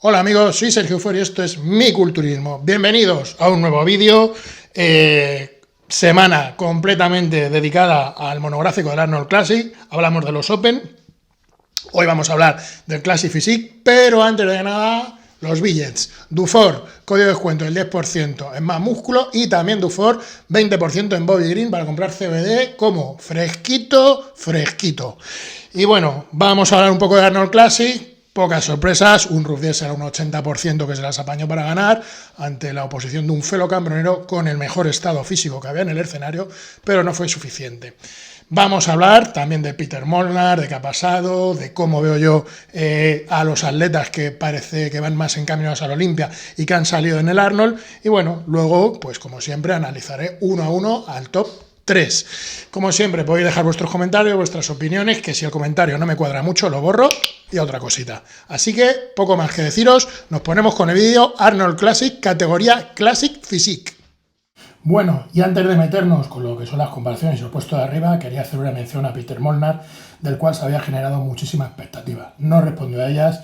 Hola amigos, soy Sergio Fuer y esto es Mi Culturismo. Bienvenidos a un nuevo vídeo, semana completamente dedicada al monográfico del Arnold Classic. Hablamos de los Open, hoy vamos a hablar del Classic Physique, pero antes de nada, los billets. Dufour, código de descuento del 10% en más músculo y también Dufour 20% en Body Green para comprar CBD como fresquito. Y bueno, vamos a hablar un poco de Arnold Classic. Pocas sorpresas, un Rough Diesel a un 80% que se las apañó para ganar ante la oposición de un Felo Cambronero con el mejor estado físico que había en el escenario, pero no fue suficiente. Vamos a hablar también de Peter Molnar, de qué ha pasado, de cómo veo yo a los atletas que parece que van más encaminados a la Olimpia y que han salido en el Arnold. Y bueno, luego, pues como siempre, analizaré uno a uno al top 3. Como siempre, podéis dejar vuestros comentarios, vuestras opiniones, que si el comentario no me cuadra mucho, lo borro y otra cosita. Así que, poco más que deciros, nos ponemos con el vídeo Arnold Classic, categoría Classic Physique. Bueno, y antes de meternos con lo que son las comparaciones y lo puesto de arriba, quería hacer una mención a Peter Molnar, del cual se había generado muchísima expectativa. No respondió a ellas,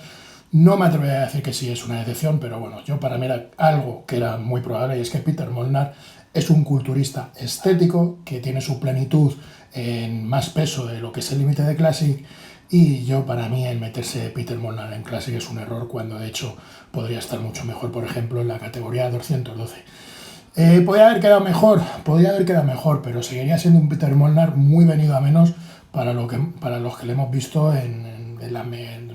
no me atrevería a decir que sí es una decepción, pero bueno, yo para mí era algo que era muy probable, y es que Peter Molnar es un culturista estético que tiene su plenitud en más peso de lo que es el límite de Classic, y yo para mí el meterse Peter Molnar en Classic es un error cuando de hecho podría estar mucho mejor, por ejemplo, en la categoría 212. Podría haber quedado mejor, pero seguiría siendo un Peter Molnar muy venido a menos para los que le hemos visto en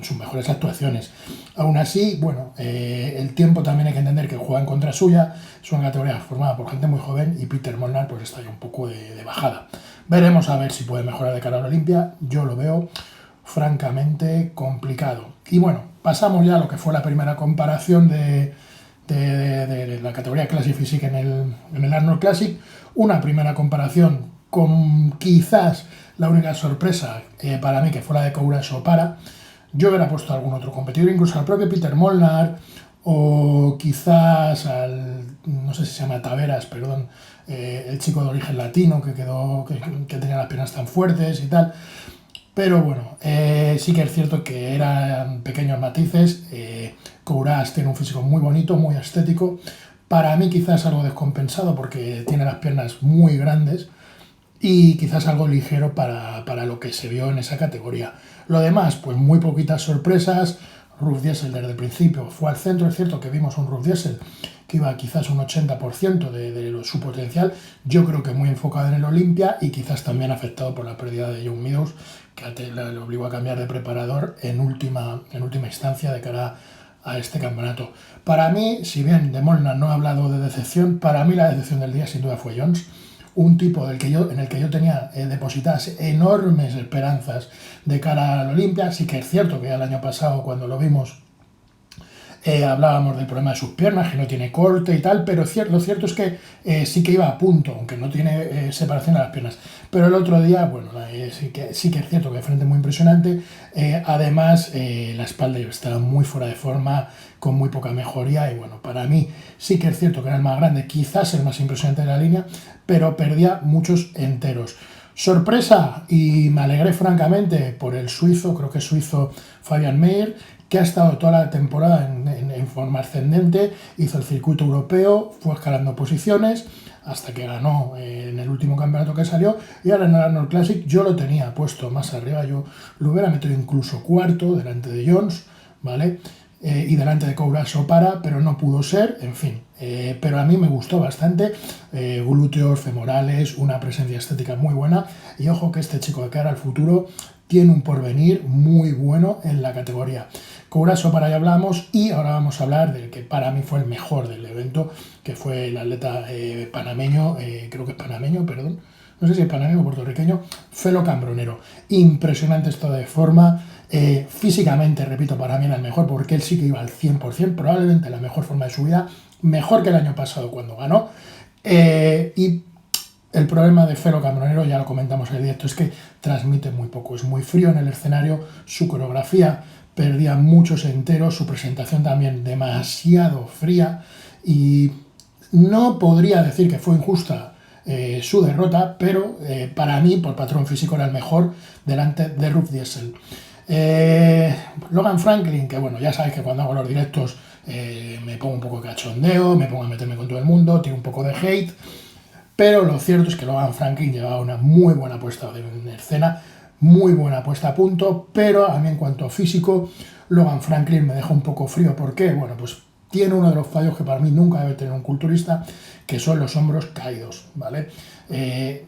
sus mejores actuaciones. Aún así, bueno, el tiempo también hay que entender que juega en contra suya, es una categoría formada por gente muy joven y Peter Molnar pues está ya un poco de bajada. Veremos a ver si puede mejorar de cara a la Olimpia, yo lo veo francamente complicado. Y bueno, pasamos ya a lo que fue la primera comparación de la categoría Classic Physique en el Arnold Classic. Una primera comparación con quizás la única sorpresa para mí, que fue la de Koura Sopara. Yo hubiera puesto a algún otro competidor, incluso al propio Peter Molnar, o quizás al, no sé si se llama Taveras, perdón, el chico de origen latino que tenía las piernas tan fuertes y tal. Pero bueno, sí que es cierto que eran pequeños matices. Kouras tiene un físico muy bonito, muy estético. Para mí quizás algo descompensado porque tiene las piernas muy grandes y quizás algo ligero para lo que se vio en esa categoría. Lo demás, pues muy poquitas sorpresas. Rough Diesel desde el principio fue al centro. Es cierto que vimos un Rough Diesel que iba quizás un 80% de su potencial. Yo creo que muy enfocado en el Olimpia y quizás también afectado por la pérdida de John Meadows, que le obligó a cambiar de preparador en última instancia de cara a este campeonato. Para mí, si bien de Molnar no he hablado de decepción, para mí la decepción del día sin duda fue Jones, un tipo en el que yo tenía depositadas enormes esperanzas de cara a la Olimpia. Sí que es cierto que el año pasado cuando lo vimos hablábamos del problema de sus piernas, que no tiene corte y tal, pero lo cierto es que sí que iba a punto, aunque no tiene separación de las piernas. Pero el otro día, bueno, sí que es cierto que de frente muy impresionante. Además, la espalda estaba muy fuera de forma, con muy poca mejoría, y bueno, para mí sí que es cierto que era el más grande, quizás el más impresionante de la línea, pero perdía muchos enteros. Sorpresa, y me alegré francamente por el suizo, creo que es suizo, Fabian Meyer, que ha estado toda la temporada en forma ascendente, hizo el circuito europeo, fue escalando posiciones hasta que ganó en el último campeonato que salió, y ahora en el Arnold Classic yo lo tenía puesto más arriba, yo lo hubiera metido incluso cuarto delante de Jones, ¿vale? Y delante de Koura Sopara, pero no pudo ser, en fin. Pero a mí me gustó bastante, glúteos, femorales, una presencia estética muy buena, y ojo que este chico de cara al futuro tiene un porvenir muy bueno en la categoría. Koura Sopara ya hablamos, y ahora vamos a hablar del que para mí fue el mejor del evento, que fue el atleta panameño, creo que es panameño, perdón, no sé si es panameño o puertorriqueño, Felo Cambronero. Impresionante estado de forma. Físicamente, repito, para mí era el mejor porque él sí que iba al 100%, probablemente la mejor forma de su vida, mejor que el año pasado cuando ganó. Y el problema de Felo Cambronero, ya lo comentamos en el directo, es que transmite muy poco, es muy frío en el escenario, su coreografía perdía muchos enteros, su presentación también demasiado fría, y no podría decir que fue injusta su derrota, pero para mí, por patrón físico, era el mejor delante de Rough Diesel. Logan Franklin, que bueno, ya sabéis que cuando hago los directos me pongo un poco de cachondeo, me pongo a meterme con todo el mundo, tiene un poco de hate, pero lo cierto es que Logan Franklin llevaba una muy buena puesta en escena, muy buena puesta a punto, pero a mí en cuanto a físico, Logan Franklin me deja un poco frío. ¿Por qué? Bueno, pues tiene uno de los fallos que para mí nunca debe tener un culturista, que son los hombros caídos, ¿vale?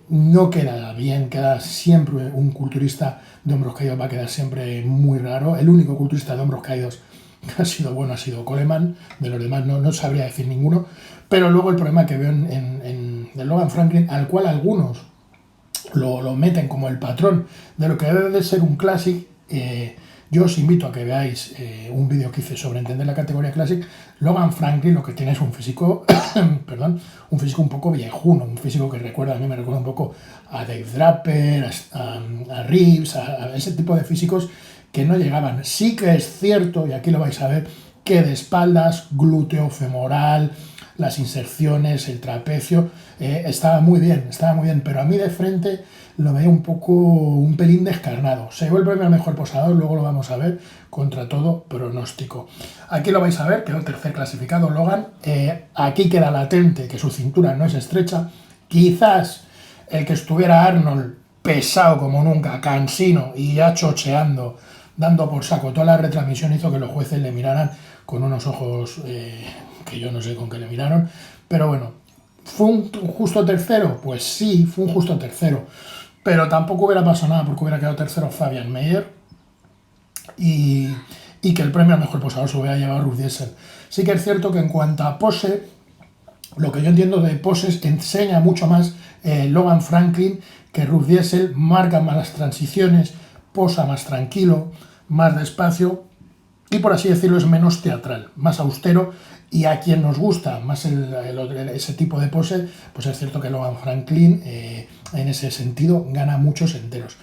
No queda bien, queda siempre un culturista de hombros caídos, va a quedar siempre muy raro. El único culturista de hombros caídos que ha sido bueno ha sido Coleman, de los demás no sabría decir ninguno, pero luego el problema que veo en Logan Franklin, al cual algunos lo meten como el patrón de lo que debe de ser un Classic. Yo os invito a que veáis un vídeo que hice sobre entender la categoría Classic. Logan Franklin lo que tiene es un físico, perdón, un físico un poco viejuno, un físico que recuerda, a mí me recuerda un poco a Dave Draper, a Reeves, a ese tipo de físicos que no llegaban. Sí que es cierto, y aquí lo vais a ver, que de espaldas, glúteo, femoral, las inserciones, el trapecio, estaba muy bien, pero a mí de frente lo veía un pelín descarnado. Se vuelve el mejor posador, luego lo vamos a ver, contra todo pronóstico. Aquí lo vais a ver, quedó el tercer clasificado, Logan. Aquí queda latente que su cintura no es estrecha. Quizás el que estuviera Arnold pesado como nunca, cansino y ya chocheando, dando por saco toda la retransmisión, hizo que los jueces le miraran con unos ojos que yo no sé con qué le miraron, pero bueno, ¿fue un justo tercero? Pues sí, fue un justo tercero, pero tampoco hubiera pasado nada porque hubiera quedado tercero Fabian Meyer y que el premio al mejor posador se hubiera llevado Ruth Diesel. Sí que es cierto que en cuanto a pose, lo que yo entiendo de poses, enseña mucho más Logan Franklin que Ruth Diesel, marca más las transiciones, posa más tranquilo, más despacio y, por así decirlo, es menos teatral, más austero, y a quien nos gusta más ese tipo de pose, pues es cierto que Logan Franklin en ese sentido gana muchos enteros.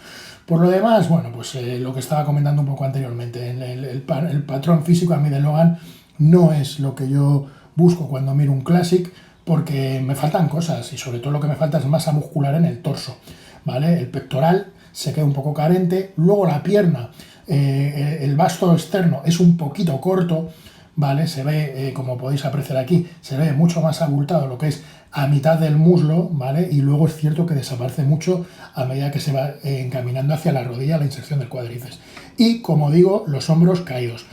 Por lo demás, bueno, pues lo que estaba comentando un poco anteriormente, el patrón físico a mí de Logan no es lo que yo busco cuando miro un Classic, porque me faltan cosas y sobre todo lo que me falta es masa muscular en el torso, ¿vale? El pectoral se queda un poco carente, luego la pierna, el vasto externo es un poquito corto, ¿vale? Se ve, como podéis apreciar aquí, se ve mucho más abultado lo que es a mitad del muslo, ¿vale? Y luego es cierto que desaparece mucho a medida que se va encaminando hacia la rodilla la inserción del cuádriceps. Y, como digo, los hombros caídos.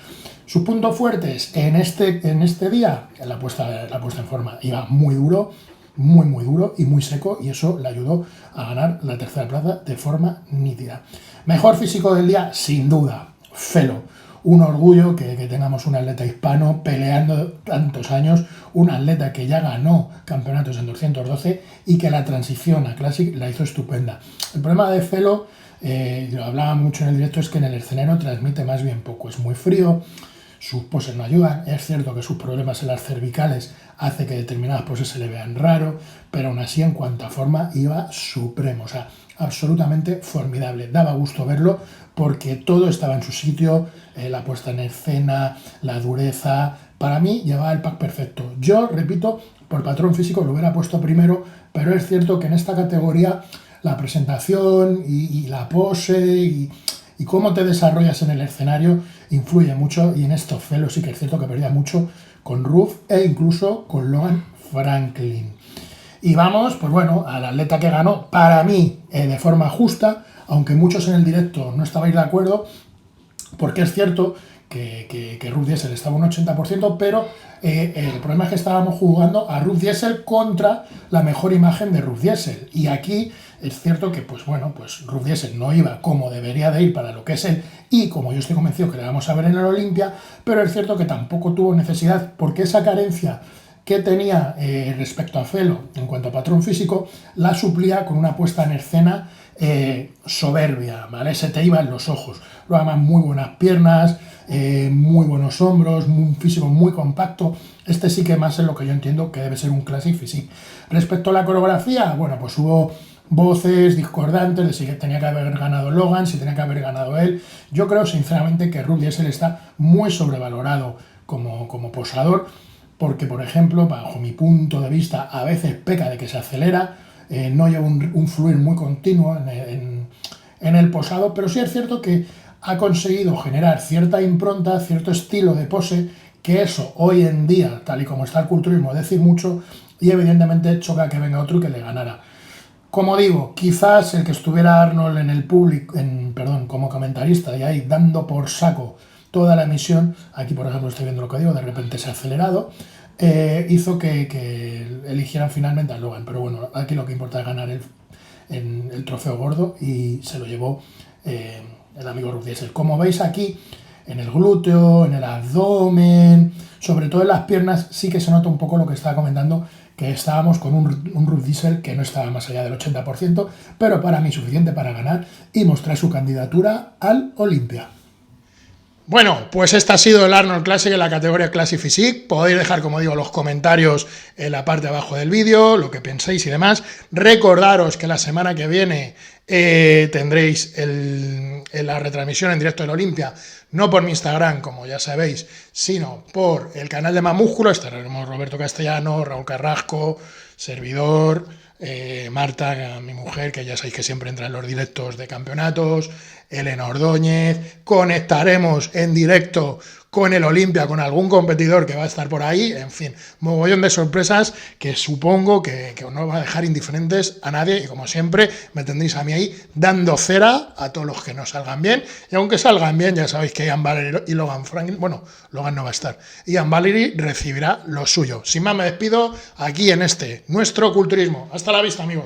Sus puntos fuertes en este día, la puesta en forma iba muy duro, muy duro y muy seco, y eso le ayudó a ganar la tercera plaza de forma nítida. Mejor físico del día, sin duda, Felo. Un orgullo que tengamos un atleta hispano peleando tantos años, un atleta que ya ganó campeonatos en 212 y que la transición a Classic la hizo estupenda. El problema de Felo, lo hablaba mucho en el directo, es que en el escenario transmite más bien poco, es muy frío, sus poses no ayudan, es cierto que sus problemas en las cervicales hace que determinadas poses se le vean raro, pero aún así en cuanto a forma iba supremo, o sea, absolutamente formidable, daba gusto verlo porque todo estaba en su sitio, la puesta en escena, la dureza, para mí llevaba el pack perfecto. Yo, repito, por patrón físico lo hubiera puesto primero, pero es cierto que en esta categoría la presentación y la pose y cómo te desarrollas en el escenario influye mucho, y en estos Felo sí que es cierto que perdía mucho con Ruth e incluso con Logan Franklin. Y vamos, pues bueno, al atleta que ganó, para mí, de forma justa, aunque muchos en el directo no estabais de acuerdo, porque es cierto que Ruth Diesel estaba un 80%, pero el problema es que estábamos jugando a Ruth Diesel contra la mejor imagen de Ruth Diesel. Y aquí es cierto que, pues bueno, pues Ruth Diesel no iba como debería de ir para lo que es él, y como yo estoy convencido que le vamos a ver en el Olympia, pero es cierto que tampoco tuvo necesidad, porque esa carencia que tenía respecto a Felo en cuanto a patrón físico, la suplía con una puesta en escena soberbia, ¿vale? Se te iban los ojos. Luego además muy buenas piernas, muy buenos hombros, un físico muy compacto. Este sí que más es lo que yo entiendo que debe ser un Classic Physique. Respecto a la coreografía, bueno, pues hubo voces discordantes de si tenía que haber ganado Logan, si tenía que haber ganado él. Yo creo sinceramente que Ruth Diesel está muy sobrevalorado como posador, porque, por ejemplo, bajo mi punto de vista, a veces peca de que se acelera, no lleva un fluir muy continuo en el posado, pero sí es cierto que ha conseguido generar cierta impronta, cierto estilo de pose, que eso hoy en día, tal y como está el culturismo, decir mucho, y evidentemente choca que venga otro y que le ganara. Como digo, quizás el que estuviera Arnold en el público, como comentarista y ahí dando por saco toda la emisión, aquí por ejemplo estoy viendo lo que digo, de repente se ha acelerado, hizo que eligieran finalmente a Logan. Pero bueno, aquí lo que importa es ganar el trofeo gordo y se lo llevó el amigo Ruth Diesel. Como veis aquí, en el glúteo, en el abdomen, sobre todo en las piernas, sí que se nota un poco lo que estaba comentando, que estábamos con un Ruth Diesel que no estaba más allá del 80%, pero para mí suficiente para ganar y mostrar su candidatura al Olympia. Bueno, pues este ha sido el Arnold Classic en la categoría Classic Physique. Podéis dejar, como digo, los comentarios en la parte de abajo del vídeo, lo que penséis y demás. Recordaros que la semana que viene tendréis la retransmisión en directo del Olympia, no por mi Instagram, como ya sabéis, sino por el canal de Más Músculo. Estaremos Roberto Castellano, Raúl Carrasco, servidor, Marta, mi mujer, que ya sabéis que siempre entra en los directos de campeonatos, Elena Ordóñez. Conectaremos en directo con el Olympia, con algún competidor que va a estar por ahí. En fin, mogollón de sorpresas que supongo que no va a dejar indiferentes a nadie. Y como siempre, me tendréis a mí ahí dando cera a todos los que no salgan bien. Y aunque salgan bien, ya sabéis que Ian Valery y Logan Franklin, bueno, Logan no va a estar, Ian Valery recibirá lo suyo. Sin más, me despido aquí en nuestro culturismo. Hasta la vista, amigos.